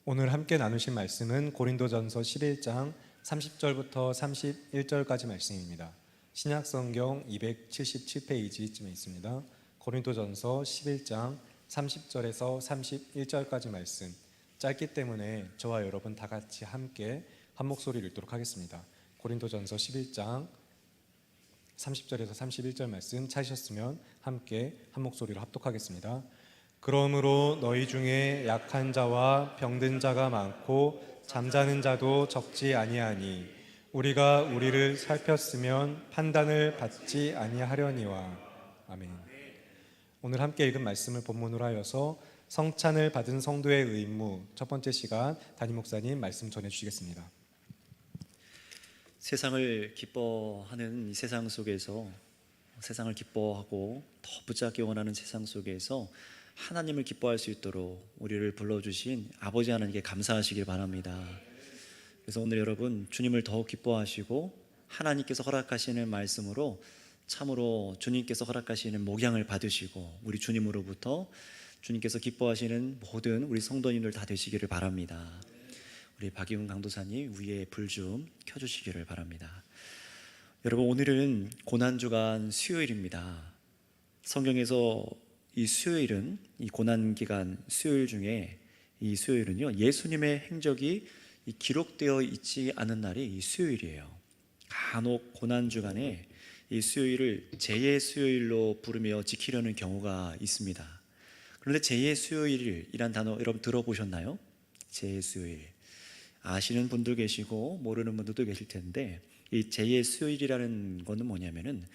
오늘 함께 나누실 말씀은 고린도전서 11장 30절부터 31절까지 말씀입니다. 신약성경 277페이지쯤에 있습니다. 고린도전서 11장 30절에서 31절까지 말씀, 짧기 때문에 저와 여러분 다 같이 함께 한 목소리를 읽도록 하겠습니다. 고린도전서 11장 30절에서 31절 말씀 찾으셨으면 함께 한 목소리로 합독하겠습니다. 그러므로 너희 중에 약한 자와 병든 자가 많고 잠자는 자도 적지 아니하니 우리가 우리를 살폈으면 판단을 받지 아니하려니와. 아멘. 오늘 함께 읽은 말씀을 본문으로 하여서 성찬을 받은 성도의 의무 첫 번째 시간 담임 목사님 말씀 전해주시겠습니다. 세상을 기뻐하는 이 세상 속에서, 세상을 기뻐하고 더 붙잡기 원하는 세상 속에서 하나님을 기뻐할 수 있도록 우리를 불러주신 아버지 하나님께 감사하시길 바랍니다. 그래서 오늘 여러분, 주님을 더욱 기뻐하시고 하나님께서 허락하시는 말씀으로 참으로 주님께서 허락하시는 목양을 받으시고 우리 주님으로부터 주님께서 기뻐하시는 모든 우리 성도님들 다 되시기를 바랍니다. 우리 박이훈 강도사님 위에 불 좀 켜주시기를 바랍니다. 여러분, 오늘은 고난주간 수요일입니다. 성경에서 이 수요일은, 이 고난기간 수요일 중에 이 수요일은요, 예수님의 행적이 기록되어 있지 않은 날이 이 수요일이에요. 간혹 고난주간에 이 수요일을 제의 수요일로 부르며 지키려는 경우가 있습니다. 그런데 제의 수요일이란 단어 여러분 들어보셨나요? 제의 수요일. 아시는 분도 계시고 모르는 분들도 계실 텐데, 이 제의 수요일이라는 것은 뭐냐면은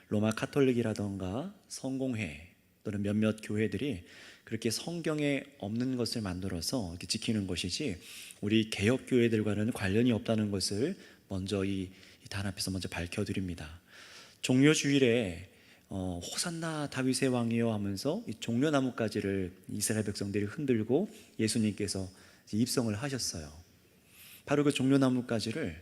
로마 카톨릭이라던가 성공회 또는 몇몇 교회들이 그렇게 성경에 없는 것을 만들어서 이렇게 지키는 것이지 우리 개혁 교회들과는 관련이 없다는 것을 먼저 이 단 앞에서 먼저 밝혀드립니다. 종려주일에 호산나 다윗의 왕이여 하면서 이 종려나뭇가지를 이스라엘 백성들이 흔들고 예수님께서 입성을 하셨어요. 바로 그 종려나뭇가지를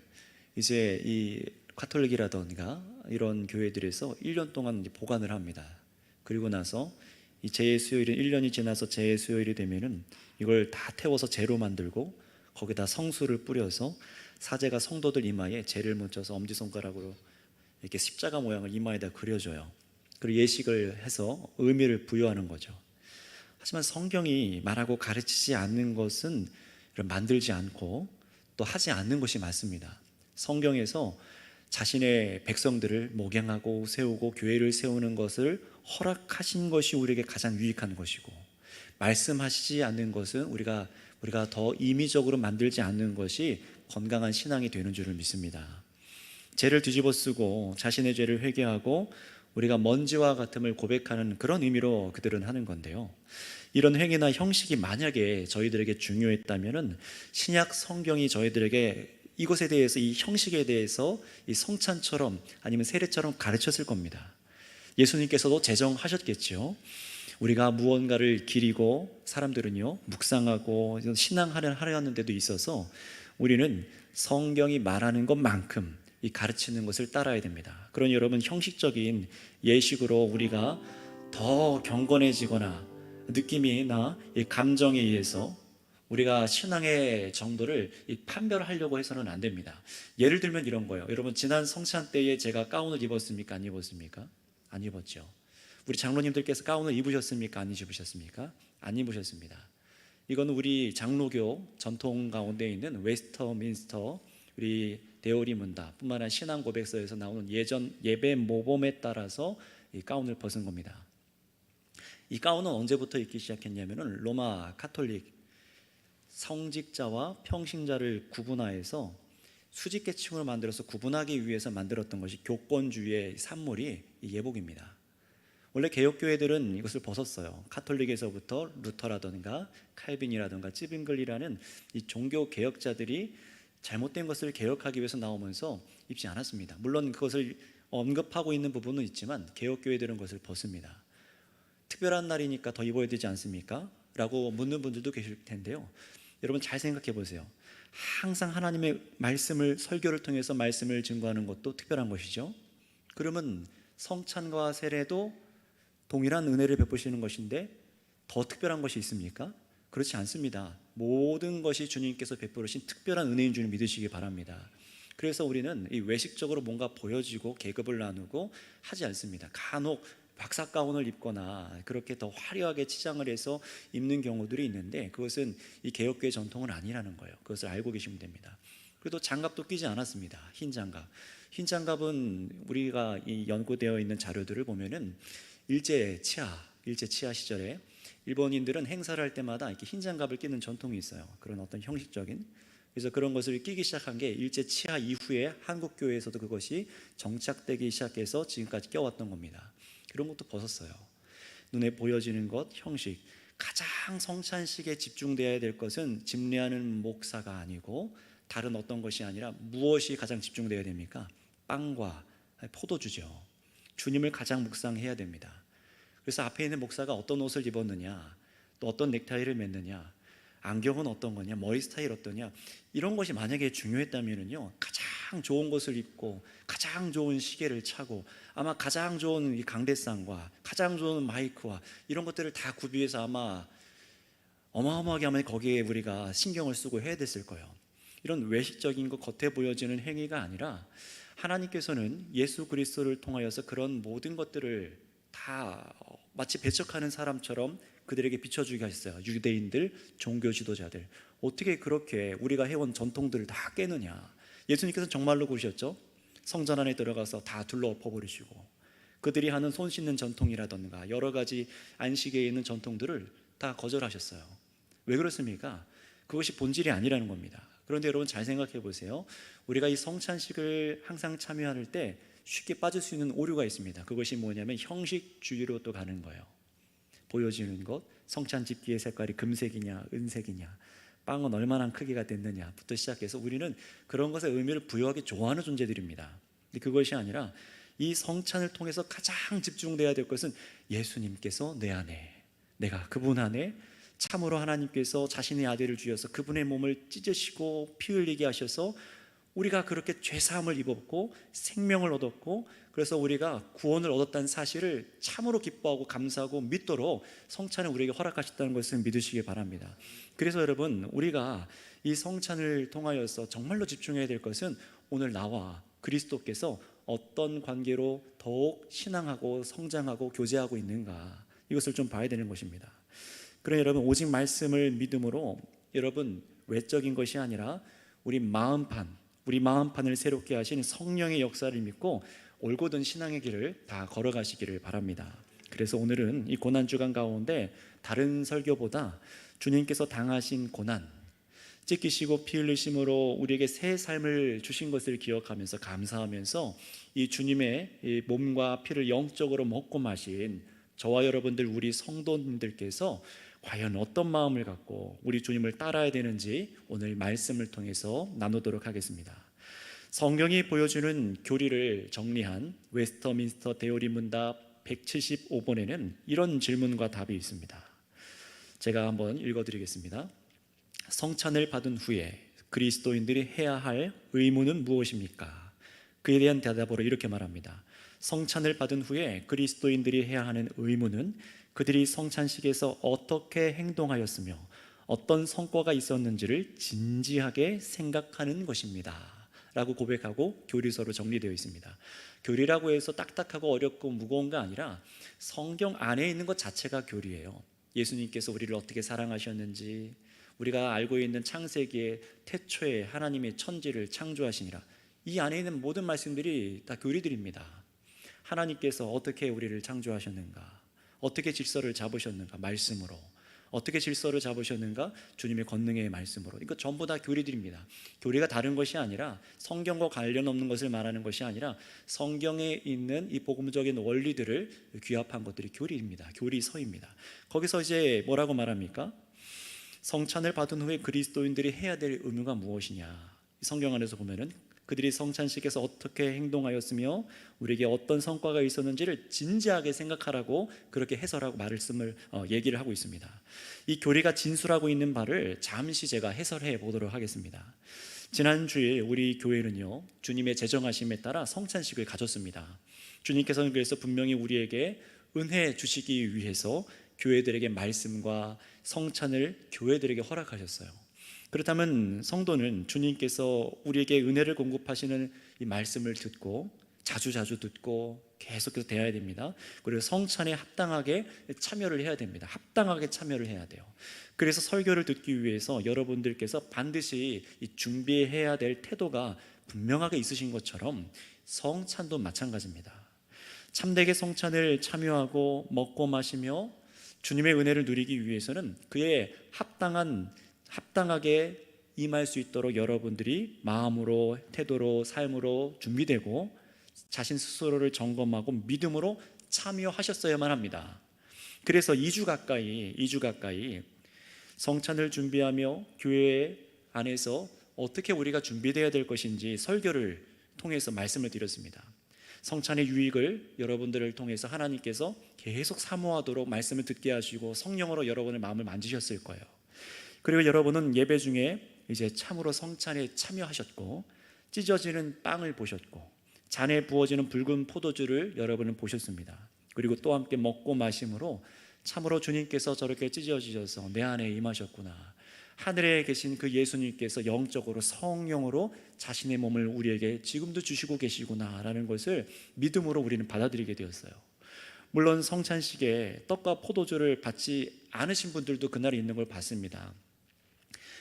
이제 이 카톨릭이라던가 이런 교회들에서 1년 동안 보관을 합니다. 그리고 나서 이 제의 수요일은 1년이 지나서 제의 수요일이 되면은 이걸 다 태워서 제로 만들고 거기다 성수를 뿌려서 사제가 성도들 이마에 제를 묻혀서 엄지손가락으로 이렇게 십자가 모양을 이마에다 그려줘요. 그리고 예식을 해서 의미를 부여하는 거죠. 하지만 성경이 말하고 가르치지 않는 것은 만들지 않고 또 하지 않는 것이 맞습니다. 성경에서 자신의 백성들을 목양하고 세우고 교회를 세우는 것을 허락하신 것이 우리에게 가장 유익한 것이고, 말씀하시지 않는 것은 우리가 더 임의적으로 만들지 않는 것이 건강한 신앙이 되는 줄을 믿습니다. 죄를 뒤집어 쓰고 자신의 죄를 회개하고 우리가 먼지와 같음을 고백하는 그런 의미로 그들은 하는 건데요, 이런 행위나 형식이 만약에 저희들에게 중요했다면 신약 성경이 저희들에게 이것에 대해서, 이 형식에 대해서 이 성찬처럼 아니면 세례처럼 가르쳤을 겁니다. 예수님께서도 제정하셨겠죠. 우리가 무언가를 기리고 사람들은요 묵상하고 신앙하려는 데도 있어서 우리는 성경이 말하는 것만큼 이 가르치는 것을 따라야 됩니다. 그러니 여러분, 형식적인 예식으로 우리가 더 경건해지거나 느낌이나 감정에 의해서 우리가 신앙의 정도를 판별하려고 해서는 안 됩니다. 예를 들면 이런 거예요. 여러분, 지난 성찬 때에 제가 가운을 입었습니까? 안 입었습니까? 안 입었죠. 우리 장로님들께서 가운을 입으셨습니까? 안 입으셨습니까? 안 입으셨습니다. 이건 우리 장로교 전통 가운데 있는 웨스터민스터 우리 대오리 문답 뿐만 아니라 신앙 고백서에서 나오는 예전 예배 모범에 따라서 이 가운을 벗은 겁니다. 이 가운은 언제부터 입기 시작했냐면은 로마 카톨릭 성직자와 평신자를 구분하여서 수직계층으로 만들어서 구분하기 위해서 만들었던 것이 교권주의의 산물이 이 예복입니다. 원래 개혁교회들은 이것을 벗었어요. 카톨릭에서부터 루터라든가 칼빈이라든가 찌빙글이라는 이 종교 개혁자들이 잘못된 것을 개혁하기 위해서 나오면서 입지 않았습니다. 물론 그것을 언급하고 있는 부분은 있지만 개혁교회들은 그것을 벗습니다. 특별한 날이니까 더 입어야 되지 않습니까? 라고 묻는 분들도 계실 텐데요, 여러분 잘 생각해 보세요. 항상 하나님의 말씀을, 설교를 통해서 말씀을 증거하는 것도 특별한 것이죠. 그러면 성찬과 세례도 동일한 은혜를 베푸시는 것인데 더 특별한 것이 있습니까? 그렇지 않습니다. 모든 것이 주님께서 베풀으신 특별한 은혜인 줄 믿으시기 바랍니다. 그래서 우리는 이 외식적으로 뭔가 보여지고 계급을 나누고 하지 않습니다. 간혹 박사 가운을 입거나 그렇게 더 화려하게 치장을 해서 입는 경우들이 있는데, 그것은 이 개혁교회 전통은 아니라는 거예요. 그것을 알고 계시면 됩니다. 그래도 장갑도 끼지 않았습니다. 흰 장갑. 흰 장갑은 우리가 이 연구되어 있는 자료들을 보면은 일제 치하 시절에 일본인들은 행사를 할 때마다 이렇게 흰 장갑을 끼는 전통이 있어요. 그런 어떤 형식적인. 그래서 그런 것을 끼기 시작한 게 일제 치하 이후에 한국 교회에서도 그것이 정착되기 시작해서 지금까지 껴왔던 겁니다. 그런 것도 벗었어요. 눈에 보여지는 것, 형식. 가장 성찬식에 집중되어야 될 것은 집례하는 목사가 아니고 다른 어떤 것이 아니라 무엇이 가장 집중되어야 됩니까? 빵과 포도주죠. 주님을 가장 묵상해야 됩니다. 그래서 앞에 있는 목사가 어떤 옷을 입었느냐, 또 어떤 넥타이를 맸느냐, 안경은 어떤 거냐, 머리 스타일 어떠냐, 이런 것이 만약에 중요했다면요, 가장 좋은 것을 입고 가장 좋은 시계를 차고 아마 가장 좋은 이 강대상과 가장 좋은 마이크와 이런 것들을 다 구비해서 아마 어마어마하게 하면 거기에 우리가 신경을 쓰고 해야 됐을 거예요. 이런 외식적인 것, 겉에 보여지는 행위가 아니라 하나님께서는 예수 그리스도를 통하여서 그런 모든 것들을 다 마치 배척하는 사람처럼 그들에게 비춰주게 하셨어요. 유대인들, 종교 지도자들, 어떻게 그렇게 우리가 해온 전통들을 다 깨느냐. 예수님께서 정말로 그러셨죠. 성전 안에 들어가서 다 둘러엎어버리시고 그들이 하는 손 씻는 전통이라던가 여러 가지 안식에 있는 전통들을 다 거절하셨어요. 왜 그렇습니까? 그것이 본질이 아니라는 겁니다. 그런데 여러분 잘 생각해 보세요. 우리가 이 성찬식을 항상 참여할 때 쉽게 빠질 수 있는 오류가 있습니다. 그것이 뭐냐면 형식주의로 또 가는 거예요. 보여지는 것, 성찬 집기의 색깔이 금색이냐 은색이냐, 빵은 얼마나 크기가 됐느냐부터 시작해서 우리는 그런 것에 의미를 부여하기 좋아하는 존재들입니다. 근데 그것이 아니라 이 성찬을 통해서 가장 집중돼야 될 것은 예수님께서 내 안에, 내가 그분 안에 참으로 하나님께서 자신의 아들을 주셔서 그분의 몸을 찢으시고 피 흘리게 하셔서 우리가 그렇게 죄사함을 입었고 생명을 얻었고, 그래서 우리가 구원을 얻었다는 사실을 참으로 기뻐하고 감사하고 믿도록 성찬을 우리에게 허락하셨다는 것을 믿으시기 바랍니다. 그래서 여러분, 우리가 이 성찬을 통하여서 정말로 집중해야 될 것은 오늘 나와 그리스도께서 어떤 관계로 더욱 신앙하고 성장하고 교제하고 있는가, 이것을 좀 봐야 되는 것입니다. 그러나 여러분, 오직 말씀을 믿음으로 여러분 외적인 것이 아니라 우리 마음판을 새롭게 하신 성령의 역사를 믿고 올곧은 신앙의 길을 다 걸어가시기를 바랍니다. 그래서 오늘은 이 고난주간 가운데 다른 설교보다 주님께서 당하신 고난, 찢기시고 피 흘리심으로 우리에게 새 삶을 주신 것을 기억하면서 감사하면서 이 주님의 이 몸과 피를 영적으로 먹고 마신 저와 여러분들, 우리 성도님들께서 과연 어떤 마음을 갖고 우리 주님을 따라야 되는지 오늘 말씀을 통해서 나누도록 하겠습니다. 성경이 보여주는 교리를 정리한 웨스터민스터 대오리 문답 175번에는 이런 질문과 답이 있습니다. 제가 한번 읽어드리겠습니다. 성찬을 받은 후에 그리스도인들이 해야 할 의무는 무엇입니까? 그에 대한 대답으로 이렇게 말합니다. 성찬을 받은 후에 그리스도인들이 해야 하는 의무는 그들이 성찬식에서 어떻게 행동하였으며 어떤 성과가 있었는지를 진지하게 생각하는 것입니다 라고 고백하고 교리서로 정리되어 있습니다. 교리라고 해서 딱딱하고 어렵고 무거운 게 아니라 성경 안에 있는 것 자체가 교리예요. 예수님께서 우리를 어떻게 사랑하셨는지, 우리가 알고 있는 창세기의 태초에 하나님의 천지를 창조하시니라, 이 안에 있는 모든 말씀들이 다 교리들입니다. 하나님께서 어떻게 우리를 창조하셨는가, 어떻게 질서를 잡으셨는가, 말씀으로. 어떻게 질서를 잡으셨는가, 주님의 권능의 말씀으로. 이거 전부 다 교리들입니다. 교리가 다른 것이 아니라, 성경과 관련 없는 것을 말하는 것이 아니라 성경에 있는 이 복음적인 원리들을 귀합한 것들이 교리입니다. 교리서입니다. 거기서 이제 뭐라고 말합니까? 성찬을 받은 후에 그리스도인들이 해야 될 의무가 무엇이냐. 성경 안에서 보면은 그들이 성찬식에서 어떻게 행동하였으며 우리에게 어떤 성과가 있었는지를 진지하게 생각하라고 그렇게 해설하고 얘기를 하고 있습니다. 이 교리가 진술하고 있는 바를 잠시 제가 해설해 보도록 하겠습니다. 지난 주일 우리 교회는요, 주님의 제정하심에 따라 성찬식을 가졌습니다. 주님께서는 그래서 분명히 우리에게 은혜 주시기 위해서 교회들에게 말씀과 성찬을 교회들에게 허락하셨어요. 그렇다면 성도는 주님께서 우리에게 은혜를 공급하시는 이 말씀을 듣고 자주 듣고 계속해서 대해야 됩니다. 그리고 성찬에 합당하게 참여를 해야 됩니다. 합당하게 참여를 해야 돼요. 그래서 설교를 듣기 위해서 여러분들께서 반드시 이 준비해야 될 태도가 분명하게 있으신 것처럼 성찬도 마찬가지입니다. 참되게 성찬을 참여하고 먹고 마시며 주님의 은혜를 누리기 위해서는 그의 합당하게 임할 수 있도록 여러분들이 마음으로, 태도로, 삶으로 준비되고 자신 스스로를 점검하고 믿음으로 참여하셨어야만 합니다. 그래서 2주 가까이 성찬을 준비하며 교회 안에서 어떻게 우리가 준비되어야 될 것인지 설교를 통해서 말씀을 드렸습니다. 성찬의 유익을 여러분들을 통해서 하나님께서 계속 사모하도록 말씀을 듣게 하시고 성령으로 여러분의 마음을 만지셨을 거예요. 그리고 여러분은 예배 중에 이제 참으로 성찬에 참여하셨고 찢어지는 빵을 보셨고 잔에 부어지는 붉은 포도주를 여러분은 보셨습니다. 그리고 또 함께 먹고 마심으로 참으로 주님께서 저렇게 찢어지셔서 내 안에 임하셨구나, 하늘에 계신 그 예수님께서 영적으로 성령으로 자신의 몸을 우리에게 지금도 주시고 계시구나 라는 것을 믿음으로 우리는 받아들이게 되었어요. 물론 성찬식에 떡과 포도주를 받지 않으신 분들도 그날에 있는 걸 봤습니다.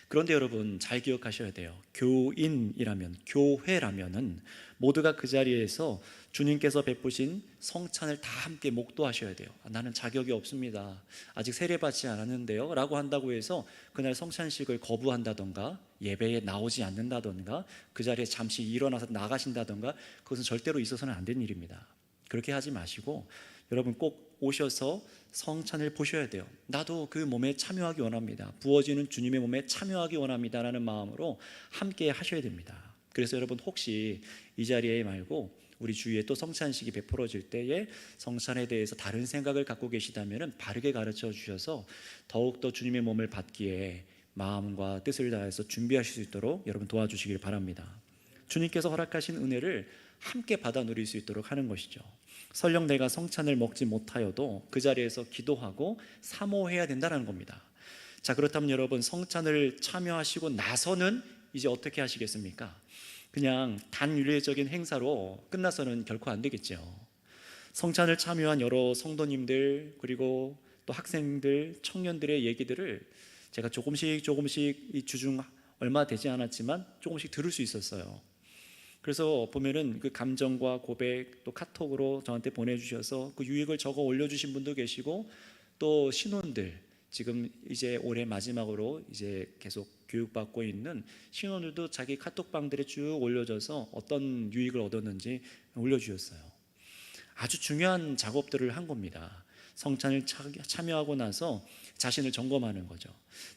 그런데 여러분 잘 기억하셔야 돼요. 교인이라면, 교회라면은 모두가 그 자리에서 주님께서 베푸신 성찬을 다 함께 목도하셔야 돼요. 나는 자격이 없습니다, 아직 세례받지 않았는데요 라고 한다고 해서 그날 성찬식을 거부한다던가 예배에 나오지 않는다던가 그 자리에 잠시 일어나서 나가신다던가 그것은 절대로 있어서는 안 되는 일입니다. 그렇게 하지 마시고 여러분 꼭 오셔서 성찬을 보셔야 돼요. 나도 그 몸에 참여하기 원합니다, 부어지는 주님의 몸에 참여하기 원합니다 라는 마음으로 함께 하셔야 됩니다. 그래서 여러분 혹시 이 자리에 말고 우리 주위에 또 성찬식이 베풀어질 때에 성찬에 대해서 다른 생각을 갖고 계시다면 바르게 가르쳐 주셔서 더욱더 주님의 몸을 받기에 마음과 뜻을 다해서 준비하실 수 있도록 여러분 도와주시길 바랍니다. 주님께서 허락하신 은혜를 함께 받아 누릴 수 있도록 하는 것이죠. 설령 내가 성찬을 먹지 못하여도 그 자리에서 기도하고 사모해야 된다는 겁니다. 자, 그렇다면 여러분 성찬을 참여하시고 나서는 이제 어떻게 하시겠습니까? 그냥 단윤리적인 행사로 끝나서는 결코 안 되겠죠. 성찬을 참여한 여러 성도님들 그리고 또 학생들, 청년들의 얘기들을 제가 조금씩 이 주중 얼마 되지 않았지만 조금씩 들을 수 있었어요. 그래서 보면은 그 감정과 고백 또 카톡으로 저한테 보내주셔서 그 유익을 적어 올려주신 분도 계시고 또 신혼들 지금 이제 올해 마지막으로 이제 계속 교육받고 있는 신혼들도 자기 카톡방들에 쭉 올려줘서 어떤 유익을 얻었는지 올려주셨어요. 아주 중요한 작업들을 한 겁니다. 성찬을 참여하고 나서 자신을 점검하는 거죠.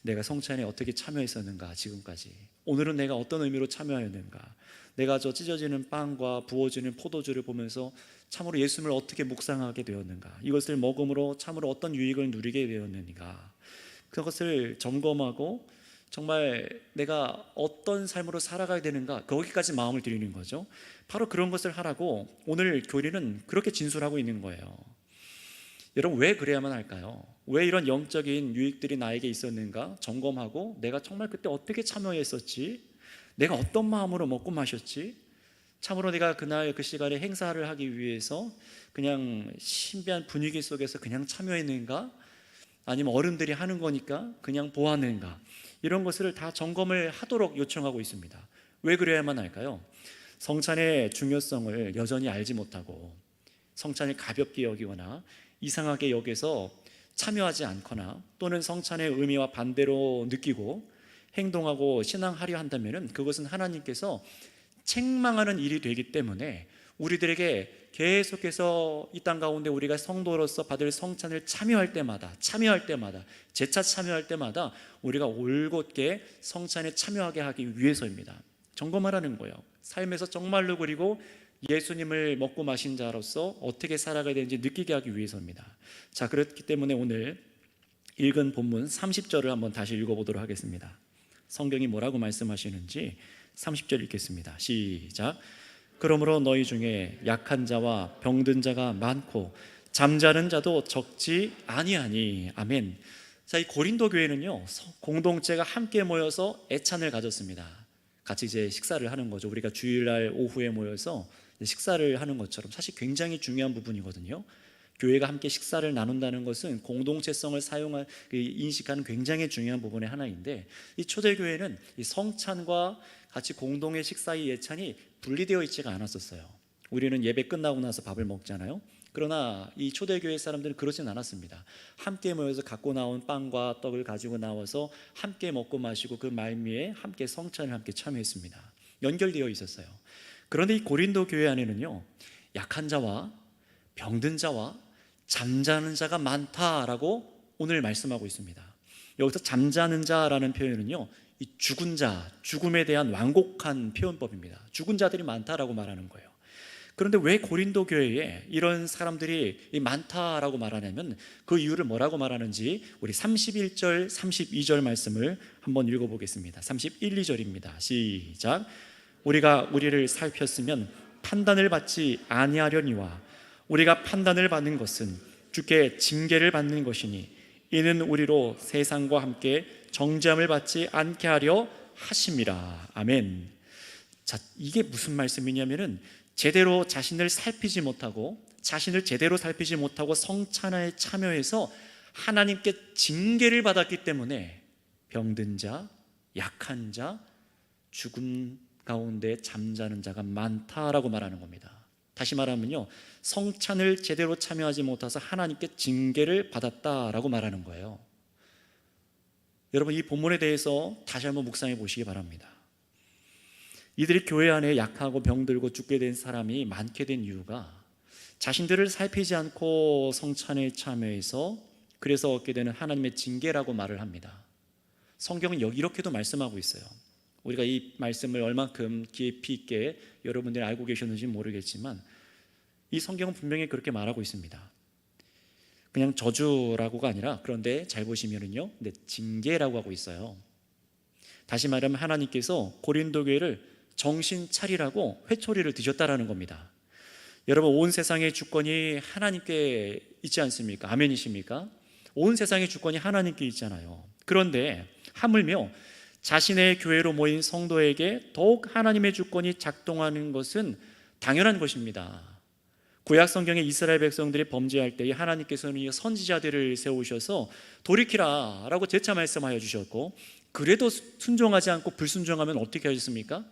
내가 성찬에 어떻게 참여했었는가, 지금까지 오늘은 내가 어떤 의미로 참여하였는가, 내가 저 찢어지는 빵과 부어지는 포도주를 보면서 참으로 예수님을 어떻게 묵상하게 되었는가, 이것을 먹음으로 참으로 어떤 유익을 누리게 되었는가, 그것을 점검하고 정말 내가 어떤 삶으로 살아가야 되는가, 거기까지 마음을 들이는 거죠. 바로 그런 것을 하라고 오늘 교리는 그렇게 진술하고 있는 거예요. 여러분 왜 그래야만 할까요? 왜 이런 영적인 유익들이 나에게 있었는가 점검하고 내가 정말 그때 어떻게 참여했었지, 내가 어떤 마음으로 먹고 마셨지, 참으로 내가 그날 그 시간에 행사를 하기 위해서 그냥 신비한 분위기 속에서 그냥 참여했는가, 아니면 어른들이 하는 거니까 그냥 보았는가, 이런 것을 다 점검을 하도록 요청하고 있습니다. 왜 그래야만 할까요? 성찬의 중요성을 여전히 알지 못하고 성찬을 가볍게 여기거나 이상하게 여겨서 참여하지 않거나 또는 성찬의 의미와 반대로 느끼고 행동하고 신앙하려 한다면 그것은 하나님께서 책망하는 일이 되기 때문에 우리들에게 계속해서 이 땅 가운데 우리가 성도로서 받을 성찬을 참여할 때마다 재차 참여할 때마다 우리가 올곧게 성찬에 참여하게 하기 위해서입니다. 점검하라는 거예요. 삶에서 정말로 그리고 예수님을 먹고 마신 자로서 어떻게 살아가야 되는지 느끼게 하기 위해서입니다. 자, 그렇기 때문에 오늘 읽은 본문 30절을 한번 다시 읽어보도록 하겠습니다. 성경이 뭐라고 말씀하시는지 30절 읽겠습니다. 시작. 그러므로 너희 중에 약한 자와 병든 자가 많고 잠자는 자도 적지 아니하니. 아멘. 자, 이 고린도 교회는요, 공동체가 함께 모여서 애찬을 가졌습니다. 같이 이제 식사를 하는 거죠. 우리가 주일날 오후에 모여서 식사를 하는 것처럼 사실 굉장히 중요한 부분이거든요. 교회가 함께 식사를 나눈다는 것은 공동체성을 인식하는 굉장히 중요한 부분의 하나인데, 이 초대교회는 이 성찬과 같이 공동의 식사의 예찬이 분리되어 있지가 않았었어요. 우리는 예배 끝나고 나서 밥을 먹잖아요. 그러나 이 초대교회 사람들은 그러진 않았습니다. 함께 모여서 갖고 나온 빵과 떡을 가지고 나와서 함께 먹고 마시고 그 말미에 함께 성찬을 함께 참여했습니다. 연결되어 있었어요. 그런데 이 고린도 교회 안에는요, 약한 자와 병든 자와 잠자는 자가 많다라고 오늘 말씀하고 있습니다. 여기서 잠자는 자라는 표현은요, 이 죽은 자, 죽음에 대한 완곡한 표현법입니다. 죽은 자들이 많다라고 말하는 거예요. 그런데 왜 고린도 교회에 이런 사람들이 많다라고 말하냐면 그 이유를 뭐라고 말하는지 우리 31절, 32절 말씀을 한번 읽어보겠습니다. 31, 2절입니다. 시작. 우리가 우리를 살폈으면 판단을 받지 아니하려니와 우리가 판단을 받는 것은 주께 징계를 받는 것이니 이는 우리로 세상과 함께 정죄함을 받지 않게 하려 하심이라. 아멘. 자, 이게 무슨 말씀이냐면은 제대로 자신을 살피지 못하고 성찬에 참여해서 하나님께 징계를 받았기 때문에 병든 자, 약한 자, 죽음 가운데 잠자는 자가 많다라고 말하는 겁니다. 다시 말하면요, 성찬을 제대로 참여하지 못해서 하나님께 징계를 받았다라고 말하는 거예요. 여러분, 이 본문에 대해서 다시 한번 묵상해 보시기 바랍니다. 이들이 교회 안에 약하고 병들고 죽게 된 사람이 많게 된 이유가 자신들을 살피지 않고 성찬에 참여해서 그래서 얻게 되는 하나님의 징계라고 말을 합니다. 성경은 이렇게도 말씀하고 있어요. 우리가 이 말씀을 얼만큼 깊이 있게 여러분들이 알고 계셨는지 모르겠지만 이 성경은 분명히 그렇게 말하고 있습니다. 그냥 저주라고가 아니라, 그런데 잘 보시면은요, 근데 징계라고 하고 있어요. 다시 말하면 하나님께서 고린도 교회를 정신 차리라고 회초리를 드셨다라는 겁니다. 여러분, 온 세상의 주권이 하나님께 있지 않습니까? 아멘이십니까? 온 세상의 주권이 하나님께 있잖아요. 그런데 하물며 자신의 교회로 모인 성도에게 더욱 하나님의 주권이 작동하는 것은 당연한 것입니다. 구약 성경에 이스라엘 백성들이 범죄할 때에 하나님께서는 선지자들을 세우셔서 돌이키라 라고 재차 말씀하여 주셨고, 그래도 순종하지 않고 불순종하면 어떻게 하셨습니까?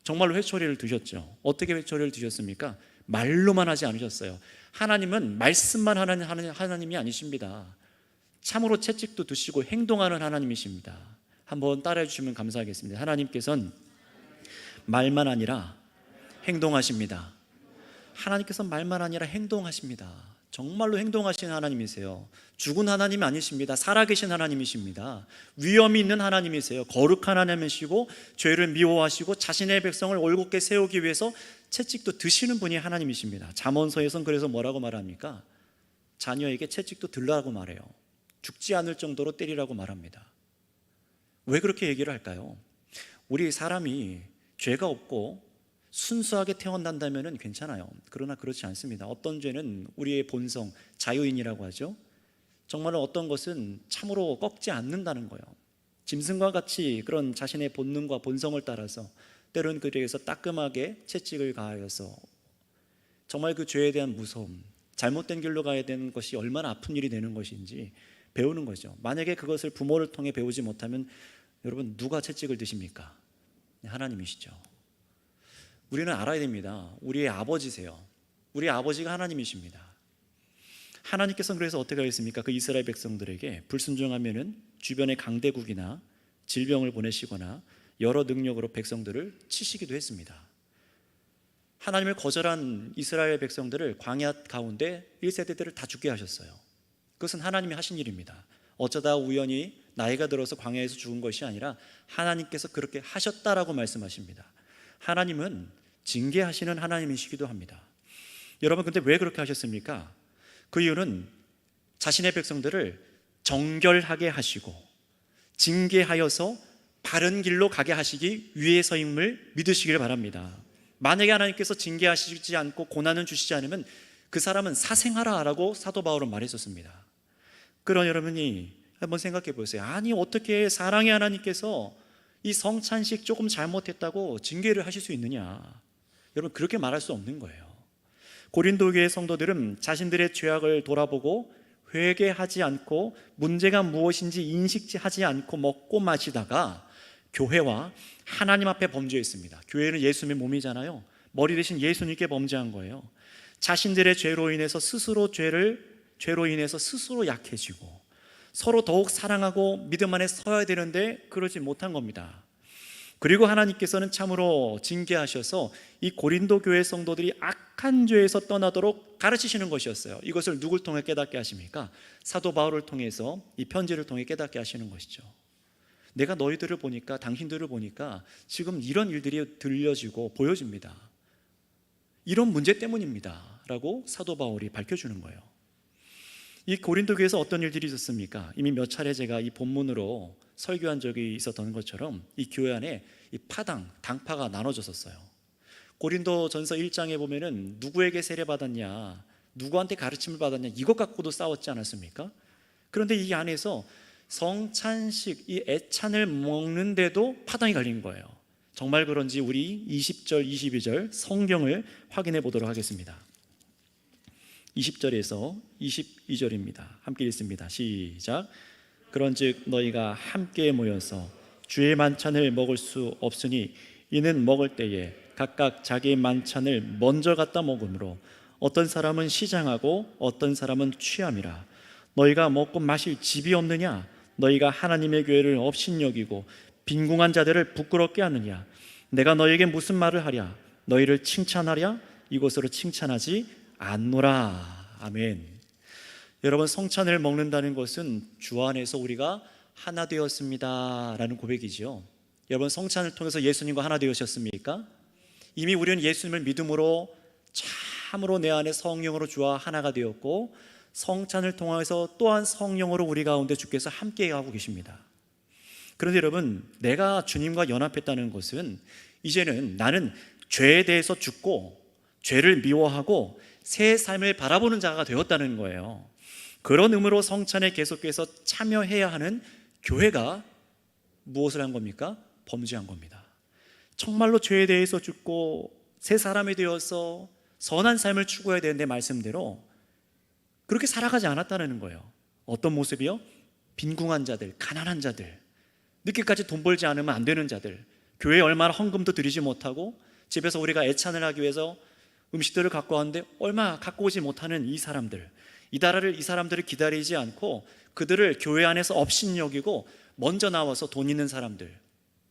정말로 회초리를 드셨죠. 어떻게 회초리를 드셨습니까? 말로만 하지 않으셨어요. 하나님은 말씀만 하는 하나님이 아니십니다. 참으로 채찍도 드시고 행동하는 하나님이십니다. 한번 따라해 주시면 감사하겠습니다. 하나님께서는 말만 아니라 행동하십니다. 하나님께서 말만 아니라 행동하십니다. 정말로 행동하시는 하나님이세요. 죽은 하나님이 아니십니다. 살아계신 하나님이십니다. 위엄이 있는 하나님이세요. 거룩한 하나님이시고 죄를 미워하시고 자신의 백성을 올곧게 세우기 위해서 채찍도 드시는 분이 하나님이십니다. 잠언서에서는 그래서 뭐라고 말합니까? 자녀에게 채찍도 들라고 말해요. 죽지 않을 정도로 때리라고 말합니다. 왜 그렇게 얘기를 할까요? 우리 사람이 죄가 없고 순수하게 태어난다면 괜찮아요. 그러나 그렇지 않습니다. 어떤 죄는 우리의 본성, 자유인이라고 하죠. 정말로 어떤 것은 참으로 꺾지 않는다는 거예요. 짐승과 같이 그런 자신의 본능과 본성을 따라서 때로는 그에게서 따끔하게 채찍을 가하여서 정말 그 죄에 대한 무서움, 잘못된 길로 가야 되는 것이 얼마나 아픈 일이 되는 것인지 배우는 거죠. 만약에 그것을 부모를 통해 배우지 못하면 여러분, 누가 채찍을 드십니까? 하나님이시죠. 우리는 알아야 됩니다. 우리의 아버지세요. 우리 아버지가 하나님이십니다. 하나님께서는 그래서 어떻게 하겠습니까? 그 이스라엘 백성들에게 불순종하면은 주변의 강대국이나 질병을 보내시거나 여러 능력으로 백성들을 치시기도 했습니다. 하나님을 거절한 이스라엘 백성들을 광야 가운데 1세대들을 다 죽게 하셨어요. 그것은 하나님이 하신 일입니다. 어쩌다 우연히 나이가 들어서 광야에서 죽은 것이 아니라 하나님께서 그렇게 하셨다라고 말씀하십니다. 하나님은 징계하시는 하나님이시기도 합니다. 여러분, 근데 왜 그렇게 하셨습니까? 그 이유는 자신의 백성들을 정결하게 하시고 징계하여서 바른 길로 가게 하시기 위해서임을 믿으시길 바랍니다. 만약에 하나님께서 징계하시지 않고 고난을 주시지 않으면 그 사람은 사생하라라고 사도 바울은 말했었습니다. 그러나 여러분이 한번 생각해 보세요. 아니 어떻게 사랑의 하나님께서 이 성찬식 조금 잘못했다고 징계를 하실 수 있느냐? 여러분 그렇게 말할 수 없는 거예요. 고린도 교회 성도들은 자신들의 죄악을 돌아보고 회개하지 않고 문제가 무엇인지 인식하지 않고 먹고 마시다가 교회와 하나님 앞에 범죄했습니다. 교회는 예수님의 몸이잖아요. 머리 대신 예수님께 범죄한 거예요. 자신들의 죄로 인해서 죄로 인해서 스스로 약해지고 서로 더욱 사랑하고 믿음 안에 서야 되는데 그러지 못한 겁니다. 그리고 하나님께서는 참으로 징계하셔서 이 고린도 교회 성도들이 악한 죄에서 떠나도록 가르치시는 것이었어요. 이것을 누굴 통해 깨닫게 하십니까? 사도 바울을 통해서 이 편지를 통해 깨닫게 하시는 것이죠. 내가 너희들을 보니까, 당신들을 보니까 지금 이런 일들이 들려지고 보여집니다. 이런 문제 때문입니다 라고 사도 바울이 밝혀주는 거예요. 이 고린도 교회에서 어떤 일들이 있었습니까? 이미 몇 차례 제가 이 본문으로 설교한 적이 있었던 것처럼 이 교회 안에 이 당파가 나눠졌었어요. 고린도 전서 1장에 보면은 누구에게 세례받았냐, 누구한테 가르침을 받았냐, 이것 갖고도 싸웠지 않았습니까? 그런데 이 안에서 성찬식, 이 애찬을 먹는데도 파당이 갈린 거예요. 정말 그런지 우리 20절, 22절 성경을 확인해 보도록 하겠습니다. 20절에서 22절입니다. 함께 읽습니다. 시작. 그런즉 너희가 함께 모여서 주의 만찬을 먹을 수 없으니 이는 먹을 때에 각각 자기 만찬을 먼저 갖다 먹으므로 어떤 사람은 시장하고 어떤 사람은 취함이라. 너희가 먹고 마실 집이 없느냐? 너희가 하나님의 교회를 업신여기고 빈궁한 자들을 부끄럽게 하느냐? 내가 너희에게 무슨 말을 하랴? 너희를 칭찬하랴? 이것으로 칭찬하지 않노라. 아멘. 여러분, 성찬을 먹는다는 것은 주 안에서 우리가 하나 되었습니다 라는 고백이죠. 여러분, 성찬을 통해서 예수님과 하나 되셨습니까? 이미 우리는 예수님을 믿음으로 참으로 내 안에 성령으로 주와 하나가 되었고, 성찬을 통해서 또한 성령으로 우리 가운데 주께서 함께하고 계십니다. 그런데 여러분, 내가 주님과 연합했다는 것은 이제는 나는 죄에 대해서 죽고 죄를 미워하고 새 삶을 바라보는 자가 되었다는 거예요. 그런 의미로 성찬에 계속해서 참여해야 하는 교회가 무엇을 한 겁니까? 범죄한 겁니다. 정말로 죄에 대해서 죽고 새 사람이 되어서 선한 삶을 추구해야 되는데 말씀대로 그렇게 살아가지 않았다는 거예요. 어떤 모습이요? 빈궁한 자들, 가난한 자들, 늦게까지 돈 벌지 않으면 안 되는 자들, 교회에 얼마나 헌금도 드리지 못하고 집에서 우리가 애찬을 하기 위해서 음식들을 갖고 왔는데 얼마 갖고 오지 못하는 이 사람들을 기다리지 않고 그들을 교회 안에서 업신여기고 먼저 나와서 돈 있는 사람들,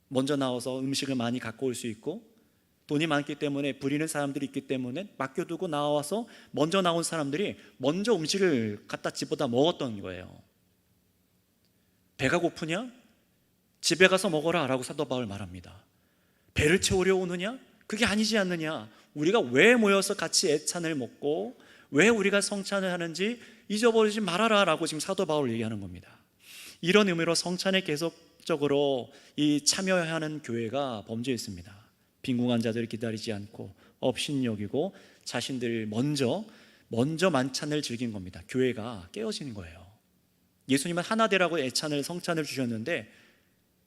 먼저 나와서 음식을 많이 갖고 올 수 있고 돈이 많기 때문에 부리는 사람들이 있기 때문에 맡겨두고 나와서 먼저 나온 사람들이 먼저 음식을 갖다 집어다 먹었던 거예요. 배가 고프냐? 집에 가서 먹어라 라고 사도 바울 말합니다. 배를 채우려 오느냐? 그게 아니지 않느냐? 우리가 왜 모여서 같이 애찬을 먹고 왜 우리가 성찬을 하는지 잊어버리지 말아라 라고 지금 사도 바울 얘기하는 겁니다. 이런 의미로 성찬에 계속적으로 이 참여하는 교회가 범죄했습니다. 빈궁한 자들을 기다리지 않고 업신여기고 자신들 먼저 만찬을 즐긴 겁니다. 교회가 깨어지는 거예요. 예수님은 하나 되라고 성찬을 주셨는데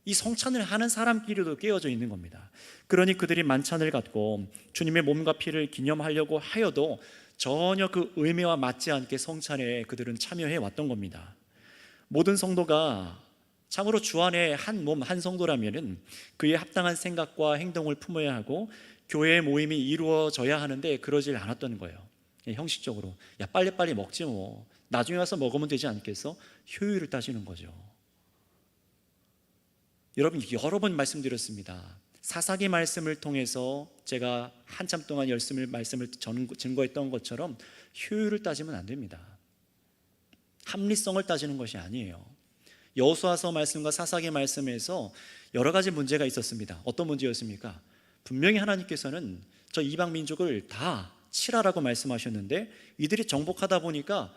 이 성찬을 하는 사람끼리도 깨어져 있는 겁니다. 그러니 그들이 만찬을 갖고 주님의 몸과 피를 기념하려고 하여도 전혀 그 의미와 맞지 않게 성찬에 그들은 참여해 왔던 겁니다. 모든 성도가 참으로 주 안에 한 몸, 한 성도라면은 그에 합당한 생각과 행동을 품어야 하고 교회의 모임이 이루어져야 하는데 그러질 않았던 거예요. 형식적으로 야 빨리빨리 먹지 뭐 나중에 와서 먹으면 되지 않겠어? 효율을 따지는 거죠. 여러분, 여러 번 말씀드렸습니다. 사사기 말씀을 통해서 제가 한참 동안 말씀을 증거했던 것처럼 효율을 따지면 안 됩니다. 합리성을 따지는 것이 아니에요. 여호수아서 말씀과 사사기 말씀에서 여러 가지 문제가 있었습니다. 어떤 문제였습니까? 분명히 하나님께서는 저 이방 민족을 다 치라라고 말씀하셨는데 이들이 정복하다 보니까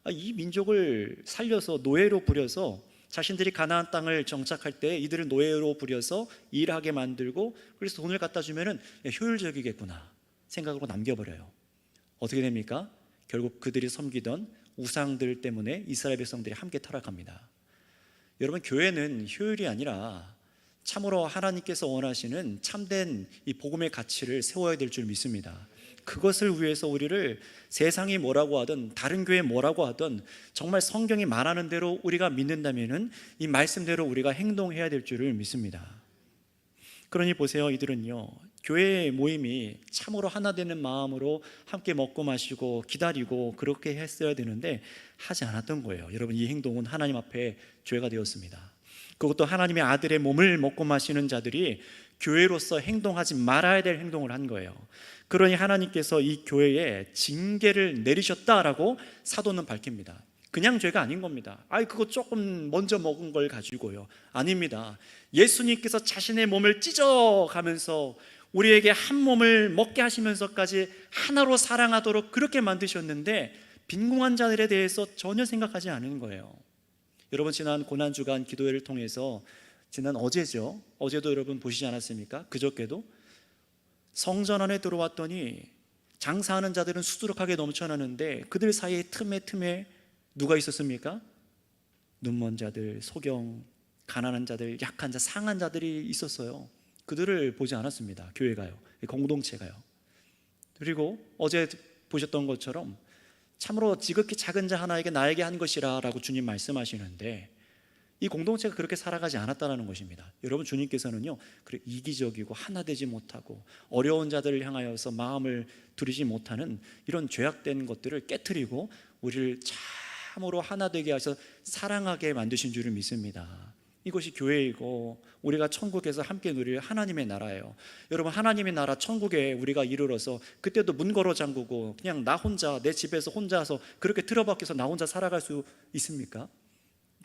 이 민족을 살려서 노예로 부려서 자신들이 가나안 땅을 정착할 때 이들을 노예로 부려서 일하게 만들고 그래서 돈을 갖다 주면은 효율적이겠구나 생각으로 남겨버려요. 어떻게 됩니까? 결국 그들이 섬기던 우상들 때문에 이스라엘 백성들이 함께 타락합니다. 여러분, 교회는 효율이 아니라 참으로 하나님께서 원하시는 참된 이 복음의 가치를 세워야 될 줄 믿습니다. 그것을 위해서 우리를 세상이 뭐라고 하든 다른 교회 뭐라고 하든 정말 성경이 말하는 대로 우리가 믿는다면은 이 말씀대로 우리가 행동해야 될 줄을 믿습니다. 그러니 보세요, 이들은요, 교회 모임이 참으로 하나 되는 마음으로 함께 먹고 마시고 기다리고 그렇게 했어야 되는데 하지 않았던 거예요. 여러분, 이 행동은 하나님 앞에 죄가 되었습니다. 그것도 하나님의 아들의 몸을 먹고 마시는 자들이 교회로서 행동하지 말아야 될 행동을 한 거예요. 그러니 하나님께서 이 교회에 징계를 내리셨다라고 사도는 밝힙니다. 그냥 죄가 아닌 겁니다. 그거 조금 먼저 먹은 걸 가지고요. 아닙니다. 예수님께서 자신의 몸을 찢어가면서 우리에게 한 몸을 먹게 하시면서까지 하나로 사랑하도록 그렇게 만드셨는데 빈궁한 자들에 대해서 전혀 생각하지 않은 거예요. 여러분, 지난 고난주간 기도회를 통해서 지난 어제죠. 어제도 여러분 보시지 않았습니까? 그저께도 성전 안에 들어왔더니 장사하는 자들은 수두룩하게 넘쳐나는데 그들 사이에 틈에 누가 있었습니까? 눈먼 자들, 소경, 가난한 자들, 약한 자, 상한 자들이 있었어요. 그들을 보지 않았습니다. 교회가요, 공동체가요. 그리고 어제 보셨던 것처럼 참으로 지극히 작은 자 하나에게 나에게 한 것이라 라고 주님 말씀하시는데 이 공동체가 그렇게 살아가지 않았다는 것입니다. 여러분, 주님께서는요, 그래 이기적이고 하나 되지 못하고 어려운 자들을 향하여서 마음을 두리지 못하는 이런 죄악된 것들을 깨트리고 우리를 참으로 하나 되게 하셔서 사랑하게 만드신 줄을 믿습니다. 이것이 교회이고 우리가 천국에서 함께 누릴 하나님의 나라예요. 여러분, 하나님의 나라 천국에 우리가 이르러서 그때도 문 걸어 잠그고 그냥 나 혼자 내 집에서 혼자서 그렇게 틀어박혀서 나 혼자 살아갈 수 있습니까?